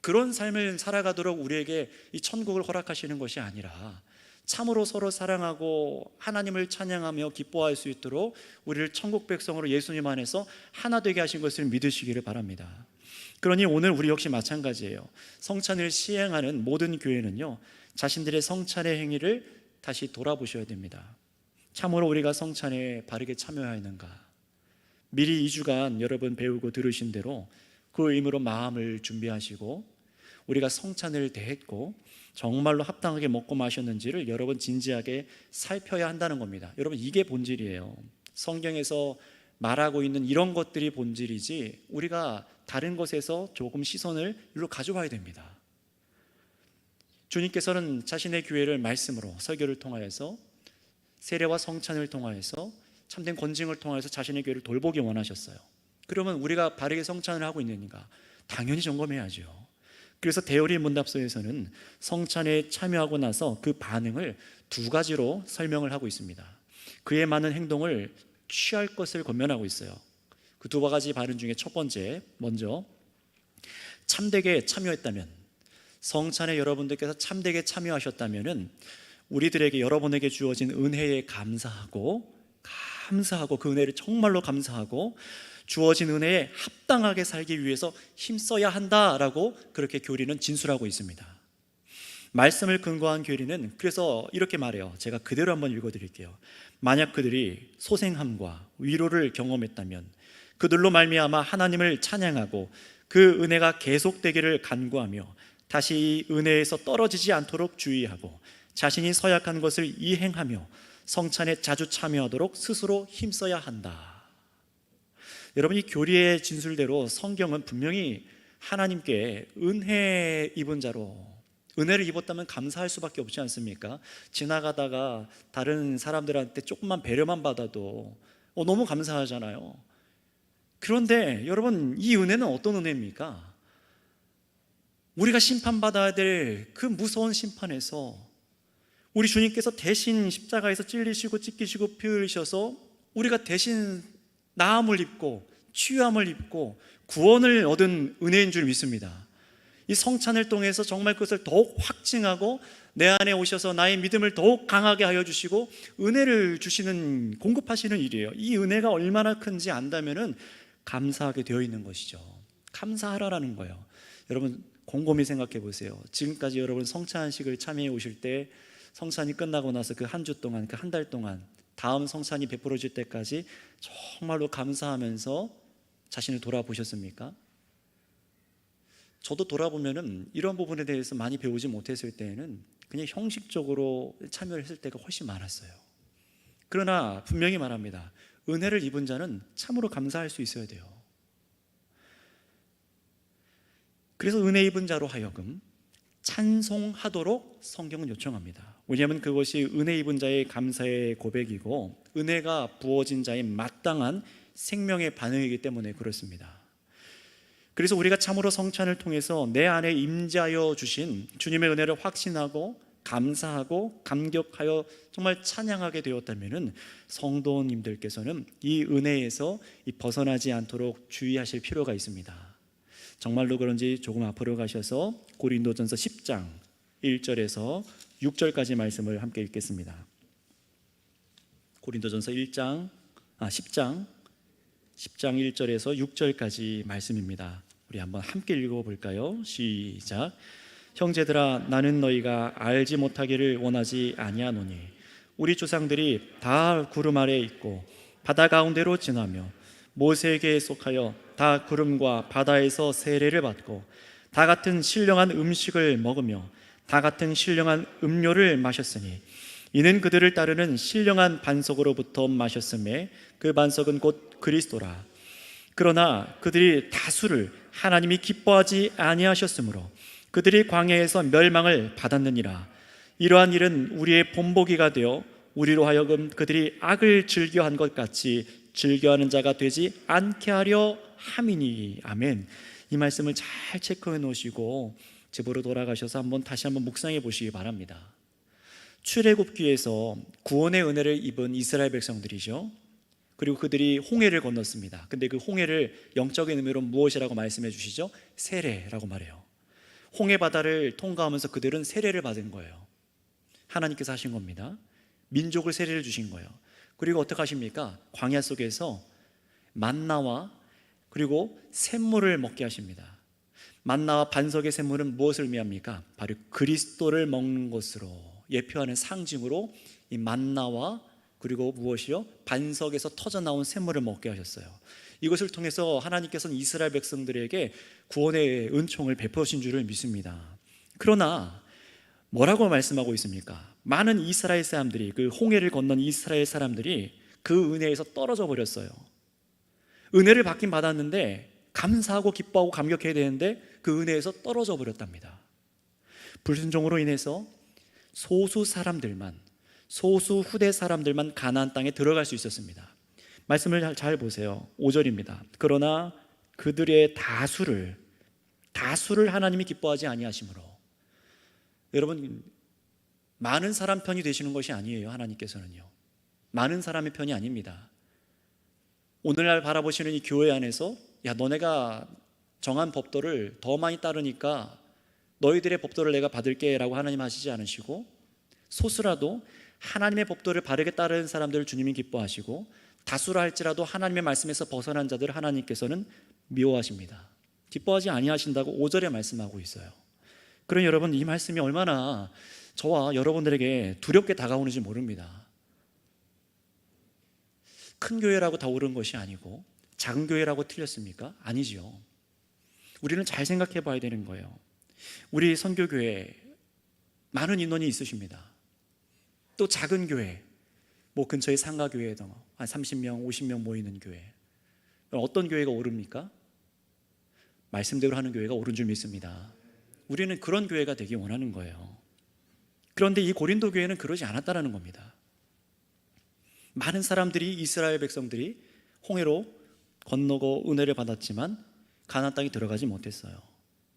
그런 삶을 살아가도록 우리에게 이 천국을 허락하시는 것이 아니라 참으로 서로 사랑하고 하나님을 찬양하며 기뻐할 수 있도록 우리를 천국 백성으로 예수님 안에서 하나 되게 하신 것을 믿으시기를 바랍니다. 그러니 오늘 우리 역시 마찬가지예요. 성찬을 시행하는 모든 교회는요, 자신들의 성찬의 행위를 다시 돌아보셔야 됩니다. 참으로 우리가 성찬에 바르게 참여하였는가? 미리 2주간 여러분 배우고 들으신 대로 그 의미로 마음을 준비하시고 우리가 성찬을 대했고 정말로 합당하게 먹고 마셨는지를 여러분 진지하게 살펴야 한다는 겁니다. 여러분, 이게 본질이에요. 성경에서 말하고 있는 이런 것들이 본질이지 우리가 다른 것에서 조금 시선을 일로 가져와야 됩니다. 주님께서는 자신의 교회를 말씀으로 설교를 통하여서 세례와 성찬을 통하여서 참된 권징을 통하여서 자신의 교회를 돌보기 원하셨어요. 그러면 우리가 바르게 성찬을 하고 있는가? 당연히 점검해야죠. 그래서 대열의 문답서에서는 성찬에 참여하고 나서 그 반응을 2가지로 설명을 하고 있습니다. 그의 많은 행동을 취할 것을 권면하고 있어요. 그 2가지 반응 중에 첫 번째, 먼저 참되게 참여했다면, 성찬에 여러분들께서 참되게 참여하셨다면 우리들에게 여러분에게 주어진 은혜에 감사하고 그 은혜를 정말로 감사하고 주어진 은혜에 합당하게 살기 위해서 힘써야 한다라고 그렇게 교리는 진술하고 있습니다. 말씀을 근거한 교리는 그래서 이렇게 말해요. 제가 그대로 한번 읽어드릴게요. 만약 그들이 소생함과 위로를 경험했다면 그들로 말미암아 하나님을 찬양하고 그 은혜가 계속되기를 간구하며 다시 이 은혜에서 떨어지지 않도록 주의하고 자신이 서약한 것을 이행하며 성찬에 자주 참여하도록 스스로 힘써야 한다. 여러분, 이 교리의 진술대로 성경은 분명히 하나님께 은혜 입은 자로, 은혜를 입었다면 감사할 수밖에 없지 않습니까? 지나가다가 다른 사람들한테 조금만 배려만 받아도 너무 감사하잖아요. 그런데 여러분, 이 은혜는 어떤 은혜입니까? 우리가 심판받아야 될 그 무서운 심판에서 우리 주님께서 대신 십자가에서 찔리시고 찢기시고 피 흘리셔서 우리가 대신 나음을 입고 치유함을 입고 구원을 얻은 은혜인 줄 믿습니다. 이 성찬을 통해서 정말 그것을 더욱 확증하고 내 안에 오셔서 나의 믿음을 더욱 강하게 하여 주시고 은혜를 주시는, 공급하시는 일이에요. 이 은혜가 얼마나 큰지 안다면은 감사하게 되어 있는 것이죠. 감사하라라는 거예요. 여러분, 곰곰이 생각해 보세요. 지금까지 여러분 성찬식을 참여해 오실 때 성찬이 끝나고 나서 그 한 주 동안, 그 한 달 동안 다음 성찬이 베풀어질 때까지 정말로 감사하면서 자신을 돌아보셨습니까? 저도 돌아보면은 이런 부분에 대해서 많이 배우지 못했을 때에는 그냥 형식적으로 참여를 했을 때가 훨씬 많았어요. 그러나 분명히 말합니다. 은혜를 입은 자는 참으로 감사할 수 있어야 돼요. 그래서 은혜 입은 자로 하여금 찬송하도록 성경은 요청합니다. 왜냐하면 그것이 은혜 입은 자의 감사의 고백이고 은혜가 부어진 자의 마땅한 생명의 반응이기 때문에 그렇습니다. 그래서 우리가 참으로 성찬을 통해서 내 안에 임재하여 주신 주님의 은혜를 확신하고 감사하고 감격하여 정말 찬양하게 되었다면 성도님들께서는 이 은혜에서 벗어나지 않도록 주의하실 필요가 있습니다. 정말로 그런지 조금 앞으로 가셔서 고린도전서 10장 1절에서 6절까지 말씀을 함께 읽겠습니다. 고린도전서 10장 1절에서 6절까지 말씀입니다. 우리 한번 함께 읽어볼까요? 시작. 형제들아, 나는 너희가 알지 못하기를 원하지 아니하노니 우리 조상들이 다 구름 아래에 있고 바다 가운데로 지나며 모세에게 속하여 다 구름과 바다에서 세례를 받고 다 같은 신령한 음식을 먹으며 다 같은 신령한 음료를 마셨으니 이는 그들을 따르는 신령한 반석으로부터 마셨음에 그 반석은 곧 그리스도라. 그러나 그들이 다수를 하나님이 기뻐하지 아니하셨으므로 그들이 광야에서 멸망을 받았느니라. 이러한 일은 우리의 본보기가 되어 우리로 하여금 그들이 악을 즐겨한 것 같이 즐겨하는 자가 되지 않게 하려 함이니. 아멘. 이 말씀을 잘 체크해 놓으시고 집으로 돌아가셔서 다시 한번 묵상해 보시기 바랍니다. 출애굽기에서 구원의 은혜를 입은 이스라엘 백성들이죠. 그리고 그들이 홍해를 건넜습니다. 근데 그 홍해를 영적인 의미로 무엇이라고 말씀해 주시죠? 세례라고 말해요. 홍해 바다를 통과하면서 그들은 세례를 받은 거예요. 하나님께서 하신 겁니다. 민족을 세례를 주신 거예요. 그리고 어떻게 하십니까? 광야 속에서 만나와 그리고 샘물을 먹게 하십니다. 만나와 반석의 샘물은 무엇을 의미합니까? 바로 그리스도를 먹는 것으로 예표하는 상징으로 이 만나와 그리고 무엇이요? 반석에서 터져나온 샘물을 먹게 하셨어요. 이것을 통해서 하나님께서는 이스라엘 백성들에게 구원의 은총을 베푸신 줄을 믿습니다. 그러나 뭐라고 말씀하고 있습니까? 많은 이스라엘 사람들이, 그 홍해를 건넌 이스라엘 사람들이 그 은혜에서 떨어져 버렸어요. 은혜를 받긴 받았는데 감사하고 기뻐하고 감격해야 되는데 그 은혜에서 떨어져 버렸답니다. 불순종으로 인해서 소수 후대 사람들만 가나안 땅에 들어갈 수 있었습니다. 말씀을 잘 보세요. 5절입니다. 그러나 그들의 다수를 하나님이 기뻐하지 아니하심으로. 여러분, 많은 사람 편이 되시는 것이 아니에요. 하나님께서는요, 많은 사람의 편이 아닙니다. 오늘날 바라보시는 이 교회 안에서 너네가 정한 법도를 더 많이 따르니까 너희들의 법도를 내가 받을게 라고 하나님 하시지 않으시고, 소수라도 하나님의 법도를 바르게 따르는 사람들을 주님이 기뻐하시고, 다수라 할지라도 하나님의 말씀에서 벗어난 자들을 하나님께서는 미워하십니다. 기뻐하지 아니하신다고 5절에 말씀하고 있어요. 그럼 여러분, 이 말씀이 얼마나 저와 여러분들에게 두렵게 다가오는지 모릅니다. 큰 교회라고 다 옳은 것이 아니고 작은 교회라고 틀렸습니까? 아니지요. 우리는 잘 생각해 봐야 되는 거예요. 우리 선교교회 많은 인원이 있으십니다. 또 작은 교회, 근처에 상가교회도 한 30명, 50명 모이는 교회. 어떤 교회가 옳습니까? 말씀대로 하는 교회가 옳은 줄 믿습니다. 우리는 그런 교회가 되기 원하는 거예요. 그런데 이 고린도 교회는 그러지 않았다는 겁니다. 많은 사람들이, 이스라엘 백성들이 홍해로 건너고 은혜를 받았지만 가나안 땅에 들어가지 못했어요.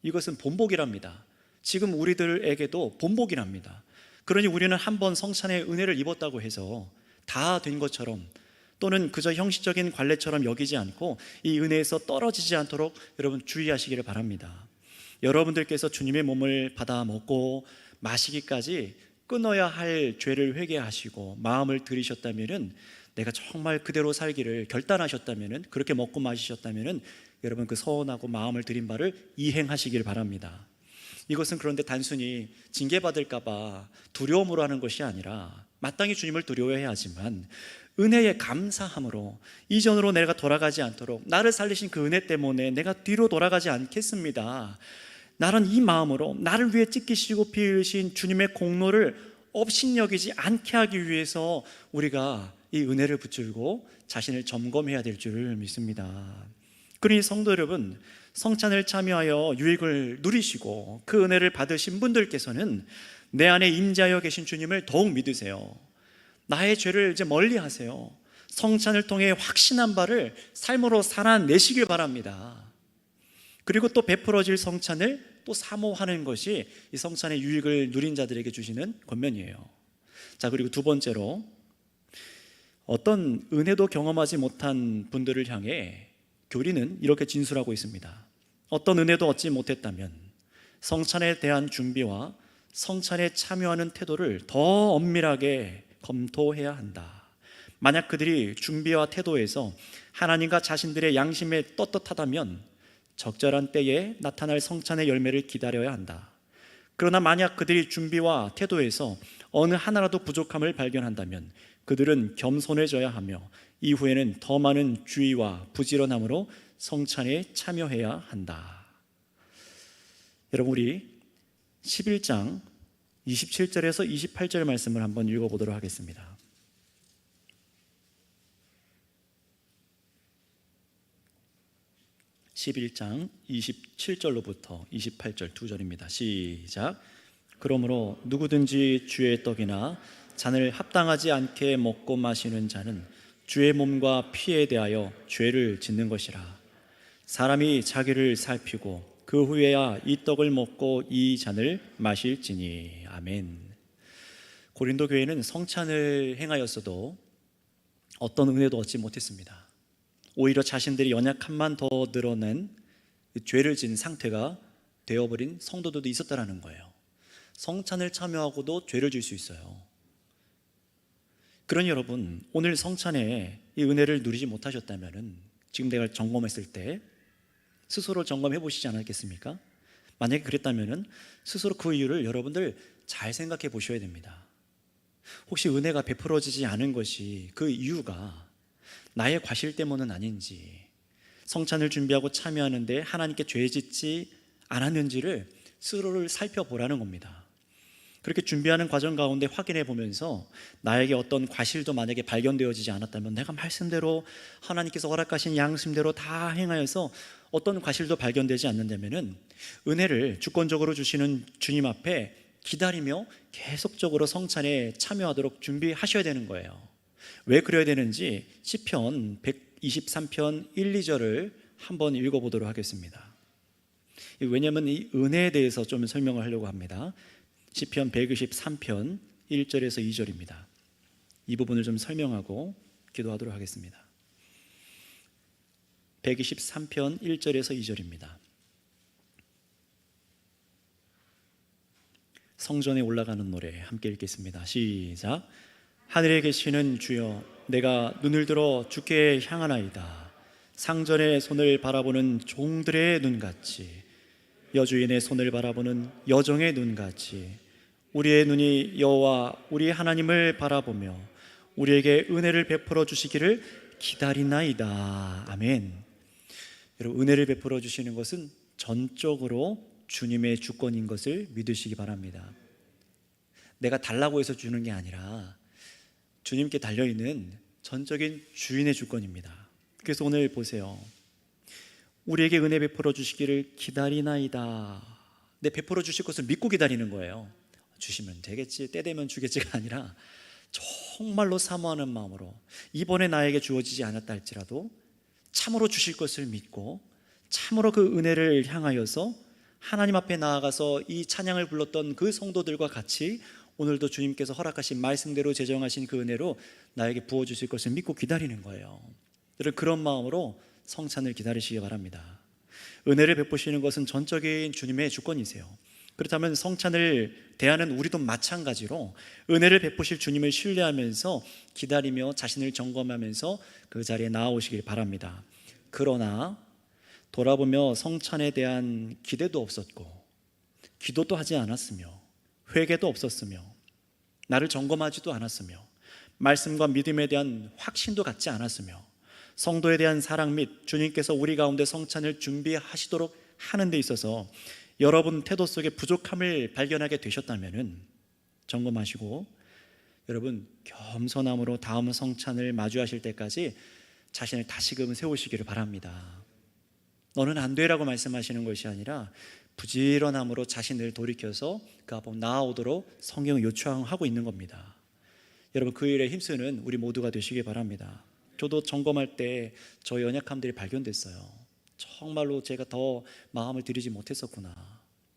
이것은 본보기랍니다. 지금 우리들에게도 본보기랍니다. 그러니 우리는 한번 성찬의 은혜를 입었다고 해서 다 된 것처럼, 또는 그저 형식적인 관례처럼 여기지 않고 이 은혜에서 떨어지지 않도록 여러분 주의하시기를 바랍니다. 여러분들께서 주님의 몸을 받아 먹고 마시기까지 끊어야 할 죄를 회개하시고 마음을 들이셨다면은, 내가 정말 그대로 살기를 결단하셨다면은, 그렇게 먹고 마시셨다면은 여러분 그 서원하고 마음을 들인 바를 이행하시길 바랍니다. 이것은 그런데 단순히 징계받을까 봐 두려움으로 하는 것이 아니라, 마땅히 주님을 두려워해야 하지만 은혜에 감사함으로 이전으로 내가 돌아가지 않도록, 나를 살리신 그 은혜 때문에 내가 뒤로 돌아가지 않겠습니다, 나는 이 마음으로 나를 위해 찢기시고 피 흘리신 주님의 공로를 업신여기지 않게 하기 위해서 우리가 이 은혜를 붙들고 자신을 점검해야 될 줄 믿습니다. 그러니 성도 여러분, 성찬을 참여하여 유익을 누리시고 그 은혜를 받으신 분들께서는 내 안에 임재하여 계신 주님을 더욱 믿으세요. 나의 죄를 이제 멀리 하세요. 성찬을 통해 확신한 바를 삶으로 살아내시길 바랍니다. 그리고 또 베풀어질 성찬을 또 사모하는 것이 이 성찬의 유익을 누린 자들에게 주시는 권면이에요. 자, 그리고 두 번째로, 어떤 은혜도 경험하지 못한 분들을 향해 교리는 이렇게 진술하고 있습니다. 어떤 은혜도 얻지 못했다면 성찬에 대한 준비와 성찬에 참여하는 태도를 더 엄밀하게 검토해야 한다. 만약 그들이 준비와 태도에서 하나님과 자신들의 양심에 떳떳하다면 적절한 때에 나타날 성찬의 열매를 기다려야 한다. 그러나 만약 그들이 준비와 태도에서 어느 하나라도 부족함을 발견한다면 그들은 겸손해져야 하며 이후에는 더 많은 주의와 부지런함으로 성찬에 참여해야 한다. 여러분, 우리 11장 27절에서 28절 말씀을 한번 읽어보도록 하겠습니다. 11장 27절로부터 28절 두 절입니다. 시작. 그러므로 누구든지 주의 떡이나 잔을 합당하지 않게 먹고 마시는 자는 주의 몸과 피에 대하여 죄를 짓는 것이라. 사람이 자기를 살피고 그 후에야 이 떡을 먹고 이 잔을 마실지니. 아멘. 고린도 교회는 성찬을 행하였어도 어떤 은혜도 얻지 못했습니다. 오히려 자신들이 연약함만 더 늘어낸 죄를 지은 상태가 되어버린 성도들도 있었다는 거예요. 성찬을 참여하고도 죄를 질 수 있어요. 그러니 여러분, 오늘 성찬에 이 은혜를 누리지 못하셨다면 지금 내가 점검했을 때 스스로 점검해 보시지 않았겠습니까? 만약에 그랬다면 스스로 그 이유를 여러분들 잘 생각해 보셔야 됩니다. 혹시 은혜가 베풀어지지 않은 것이 그 이유가 나의 과실 때문은 아닌지, 성찬을 준비하고 참여하는데 하나님께 죄 짓지 않았는지를 스스로를 살펴보라는 겁니다. 그렇게 준비하는 과정 가운데 확인해 보면서 나에게 어떤 과실도 만약에 발견되어지지 않았다면 내가 말씀대로 하나님께서 허락하신 양심대로 다 행하여서 어떤 과실도 발견되지 않는다면 은혜를 주권적으로 주시는 주님 앞에 기다리며 계속적으로 성찬에 참여하도록 준비하셔야 되는 거예요. 왜 그래야 되는지 시편 123편 1, 2절을 한번 읽어보도록 하겠습니다. 왜냐하면 이 은혜에 대해서 좀 설명을 하려고 합니다. 시편 123편 1절에서 2절입니다. 이 부분을 좀 설명하고 기도하도록 하겠습니다. 123편 1절에서 2절입니다. 성전에 올라가는 노래 함께 읽겠습니다. 시작. 하늘에 계시는 주여, 내가 눈을 들어 주께 향하나이다. 상전의 손을 바라보는 종들의 눈같이, 여주인의 손을 바라보는 여종의 눈같이 우리의 눈이 여호와 우리 하나님을 바라보며 우리에게 은혜를 베풀어 주시기를 기다리나이다. 아멘. 여러분, 은혜를 베풀어 주시는 것은 전적으로 주님의 주권인 것을 믿으시기 바랍니다. 내가 달라고 해서 주는 게 아니라 주님께 달려있는 전적인 주인의 주권입니다. 그래서 오늘 보세요. 우리에게 은혜 베풀어 주시기를 기다리나이다. 내 베풀어 주실 것을 믿고 기다리는 거예요. 주시면 되겠지, 때 되면 주겠지가 아니라 정말로 사모하는 마음으로, 이번에 나에게 주어지지 않았다 할지라도 참으로 주실 것을 믿고 참으로 그 은혜를 향하여서 하나님 앞에 나아가서 이 찬양을 불렀던 그 성도들과 같이 오늘도 주님께서 허락하신 말씀대로 제정하신 그 은혜로 나에게 부어주실 것을 믿고 기다리는 거예요. 여러분, 그런 마음으로 성찬을 기다리시기 바랍니다. 은혜를 베푸시는 것은 전적인 주님의 주권이세요. 그렇다면 성찬을 대하는 우리도 마찬가지로 은혜를 베푸실 주님을 신뢰하면서 기다리며 자신을 점검하면서 그 자리에 나아오시길 바랍니다. 그러나 돌아보며 성찬에 대한 기대도 없었고 기도도 하지 않았으며 회개도 없었으며 나를 점검하지도 않았으며 말씀과 믿음에 대한 확신도 갖지 않았으며 성도에 대한 사랑 및 주님께서 우리 가운데 성찬을 준비하시도록 하는 데 있어서 여러분 태도 속에 부족함을 발견하게 되셨다면 점검하시고 여러분 겸손함으로 다음 성찬을 마주하실 때까지 자신을 다시금 세우시기를 바랍니다. 너는 안 돼라고 말씀하시는 것이 아니라 부지런함으로 자신을 돌이켜서 그 앞으로 나아오도록 성경은 요청하고 있는 겁니다. 여러분 그 일에 힘쓰는 우리 모두가 되시기 바랍니다. 저도 점검할 때 저의 연약함들이 발견됐어요. 정말로 제가 더 마음을 들이지 못했었구나,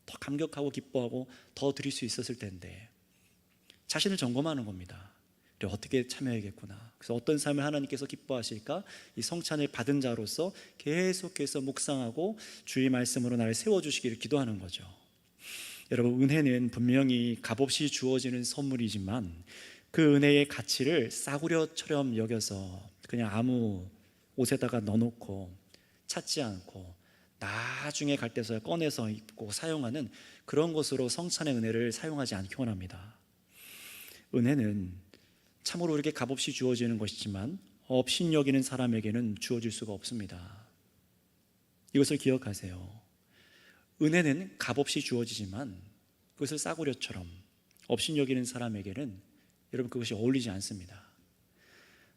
더 감격하고 기뻐하고 더 드릴 수 있었을 텐데, 자신을 점검하는 겁니다. 그래, 어떻게 참여해야겠구나. 그래서 어떤 삶을 하나님께서 기뻐하실까, 이 성찬을 받은 자로서 계속해서 묵상하고 주의 말씀으로 나를 세워주시기를 기도하는 거죠. 여러분 은혜는 분명히 값없이 주어지는 선물이지만 그 은혜의 가치를 싸구려처럼 여겨서 그냥 아무 옷에다가 넣어놓고 찾지 않고 나중에 갈 때서야 꺼내서 입고 사용하는 그런 것으로 성찬의 은혜를 사용하지 않기 원합니다. 은혜는 참으로 우리에게 값없이 주어지는 것이지만 업신 여기는 사람에게는 주어질 수가 없습니다. 이것을 기억하세요. 은혜는 값없이 주어지지만 그것을 싸구려처럼 업신 여기는 사람에게는 여러분 그것이 어울리지 않습니다.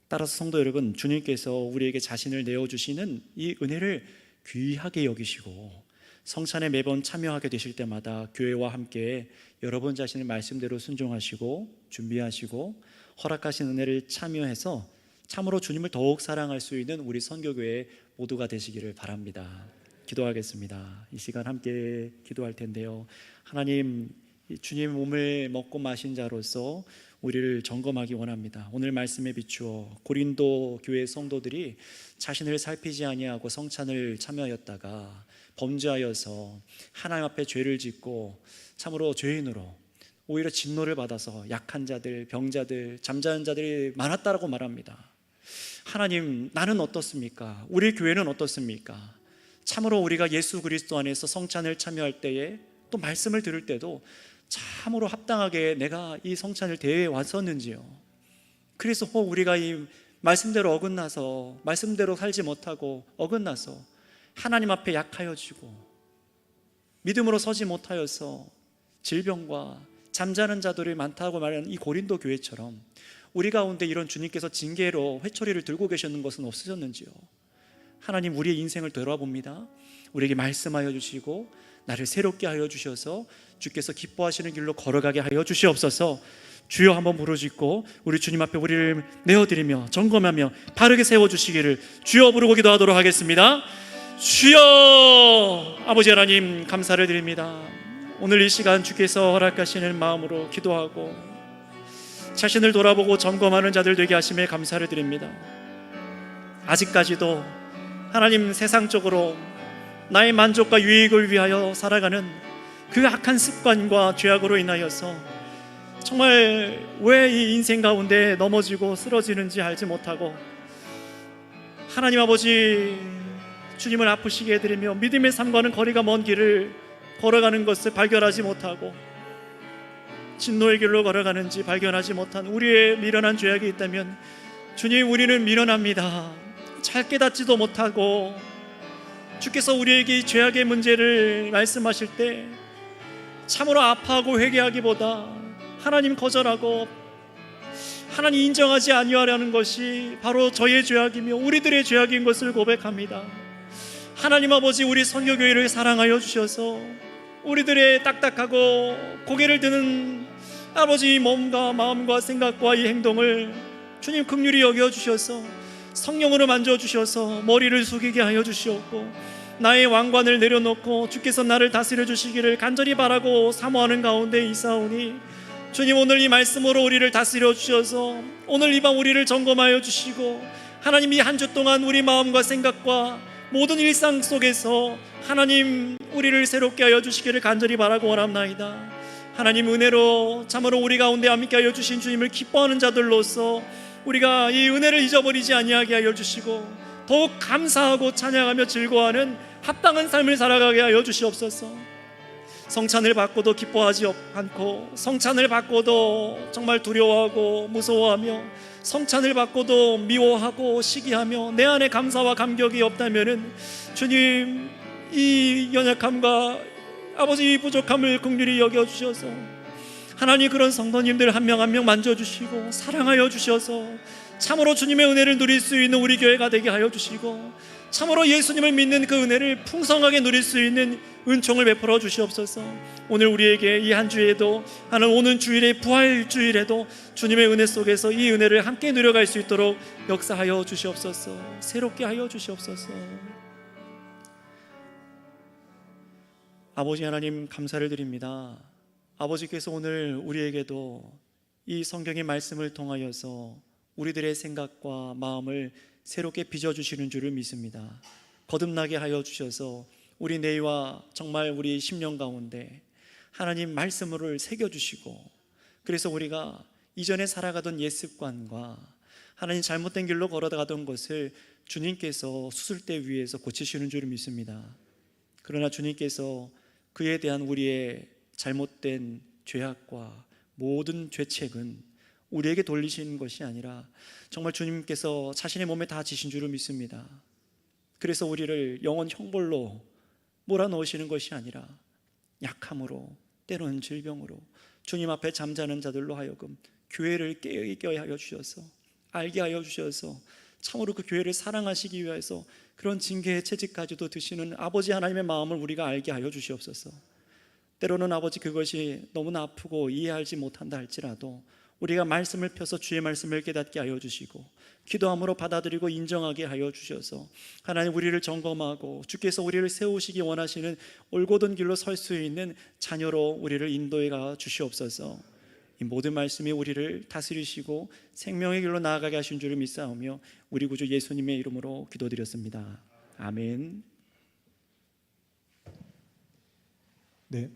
따라서 성도 여러분, 주님께서 우리에게 자신을 내어주시는 이 은혜를 귀하게 여기시고 성찬에 매번 참여하게 되실 때마다 교회와 함께 여러분 자신의 말씀대로 순종하시고 준비하시고 허락하신 은혜를 참여해서 참으로 주님을 더욱 사랑할 수 있는 우리 선교교회 모두가 되시기를 바랍니다. 기도하겠습니다. 이 시간 함께 기도할 텐데요, 하나님, 주님 몸을 먹고 마신 자로서 우리를 점검하기 원합니다. 오늘 말씀에 비추어 고린도 교회 성도들이 자신을 살피지 아니하고 성찬을 참여하였다가 범죄하여서 하나님 앞에 죄를 짓고 참으로 죄인으로 오히려 진노를 받아서 약한 자들, 병자들, 잠자는 자들이 많았다라고 말합니다. 하나님, 나는 어떻습니까? 우리 교회는 어떻습니까? 참으로 우리가 예수 그리스도 안에서 성찬을 참여할 때에 또 말씀을 들을 때도 참으로 합당하게 내가 이 성찬을 대해 왔었는지요? 그래서 우리가 이 말씀대로 어긋나서 말씀대로 살지 못하고 어긋나서 하나님 앞에 약하여지고 믿음으로 서지 못하여서 질병과 잠자는 자들이 많다고 말하는 이 고린도 교회처럼 우리 가운데 이런 주님께서 징계로 회초리를 들고 계셨는 것은 없으셨는지요? 하나님, 우리의 인생을 돌아봅니다. 우리에게 말씀하여 주시고 나를 새롭게 하여 주셔서 주께서 기뻐하시는 길로 걸어가게 하여 주시옵소서. 주여 한번 부르짖고 우리 주님 앞에 우리를 내어드리며 점검하며 바르게 세워주시기를 주여 부르고 기도하도록 하겠습니다. 주여! 아버지 하나님, 감사를 드립니다. 오늘 이 시간 주께서 허락하시는 마음으로 기도하고 자신을 돌아보고 점검하는 자들 되게 하심에 감사를 드립니다. 아직까지도 하나님, 세상적으로 나의 만족과 유익을 위하여 살아가는 그 악한 습관과 죄악으로 인하여서 정말 왜 이 인생 가운데 넘어지고 쓰러지는지 알지 못하고 하나님 아버지, 주님을 아프시게 해드리며 믿음의 삶과는 거리가 먼 길을 걸어가는 것을 발견하지 못하고 진노의 길로 걸어가는지 발견하지 못한 우리의 미련한 죄악이 있다면 주님, 우리는 미련합니다. 잘 깨닫지도 못하고 주께서 우리에게 이 죄악의 문제를 말씀하실 때 참으로 아파하고 회개하기보다 하나님 거절하고 하나님 인정하지 아니하려는 것이 바로 저의 죄악이며 우리들의 죄악인 것을 고백합니다. 하나님 아버지, 우리 선교교회를 사랑하여 주셔서 우리들의 딱딱하고 고개를 드는 아버지 몸과 마음과 생각과 이 행동을 주님 긍휼히 여겨 주셔서 성령으로 만져주셔서 머리를 숙이게 하여 주시옵고 나의 왕관을 내려놓고 주께서 나를 다스려 주시기를 간절히 바라고 사모하는 가운데 있사오니 주님, 오늘 이 말씀으로 우리를 다스려 주셔서 오늘 이 밤 우리를 점검하여 주시고 하나님, 이 한 주 동안 우리 마음과 생각과 모든 일상 속에서 하나님 우리를 새롭게 하여 주시기를 간절히 바라고 원합나이다. 하나님, 은혜로 참으로 우리 가운데 함께 하여 주신 주님을 기뻐하는 자들로서 우리가 이 은혜를 잊어버리지 아니하게 하여 주시고 더욱 감사하고 찬양하며 즐거워하는 합당한 삶을 살아가게 하여 주시옵소서. 성찬을 받고도 기뻐하지 않고, 성찬을 받고도 정말 두려워하고 무서워하며, 성찬을 받고도 미워하고 시기하며 내 안에 감사와 감격이 없다면은, 주님, 이 연약함과 아버지 이 부족함을 긍휼히 여겨주셔서 하나님, 그런 성도님들 한 명 한 명 만져주시고 사랑하여 주셔서 참으로 주님의 은혜를 누릴 수 있는 우리 교회가 되게 하여 주시고, 참으로 예수님을 믿는 그 은혜를 풍성하게 누릴 수 있는 은총을 베풀어 주시옵소서. 오늘 우리에게 이 한 주에도, 하나님 오는 주일에 부활주일에도 주님의 은혜 속에서 이 은혜를 함께 누려갈 수 있도록 역사하여 주시옵소서. 새롭게 하여 주시옵소서. 아버지 하나님, 감사를 드립니다. 아버지께서 오늘 우리에게도 이 성경의 말씀을 통하여서 우리들의 생각과 마음을 새롭게 빚어주시는 줄을 믿습니다. 거듭나게 하여 주셔서 우리 내와 정말 우리 심령 가운데 하나님 말씀을 새겨주시고, 그래서 우리가 이전에 살아가던 옛 습관과 하나님 잘못된 길로 걸어가던 것을 주님께서 수술대 위에서 고치시는 줄을 믿습니다. 그러나 주님께서 그에 대한 우리의 잘못된 죄악과 모든 죄책은 우리에게 돌리시는 것이 아니라 정말 주님께서 자신의 몸에 다 지신 줄을 믿습니다. 그래서 우리를 영원 형벌로 몰아넣으시는 것이 아니라 약함으로, 때로는 질병으로 주님 앞에 잠자는 자들로 하여금 교회를 깨게 하여 주셔서, 알게 하여 주셔서 참으로 그 교회를 사랑하시기 위해서 그런 징계의 채찍까지도 드시는 아버지 하나님의 마음을 우리가 알게 하여 주시옵소서. 때로는 아버지, 그것이 너무나 아프고 이해하지 못한다 할지라도 우리가 말씀을 펴서 주의 말씀을 깨닫게 하여 주시고, 기도함으로 받아들이고 인정하게 하여 주셔서 하나님, 우리를 점검하고 주께서 우리를 세우시기 원하시는 올곧은 길로 설 수 있는 자녀로 우리를 인도해 가 주시옵소서. 이 모든 말씀이 우리를 다스리시고 생명의 길로 나아가게 하신 줄을 믿사오며 우리 구주 예수님의 이름으로 기도드렸습니다. 아멘. 네.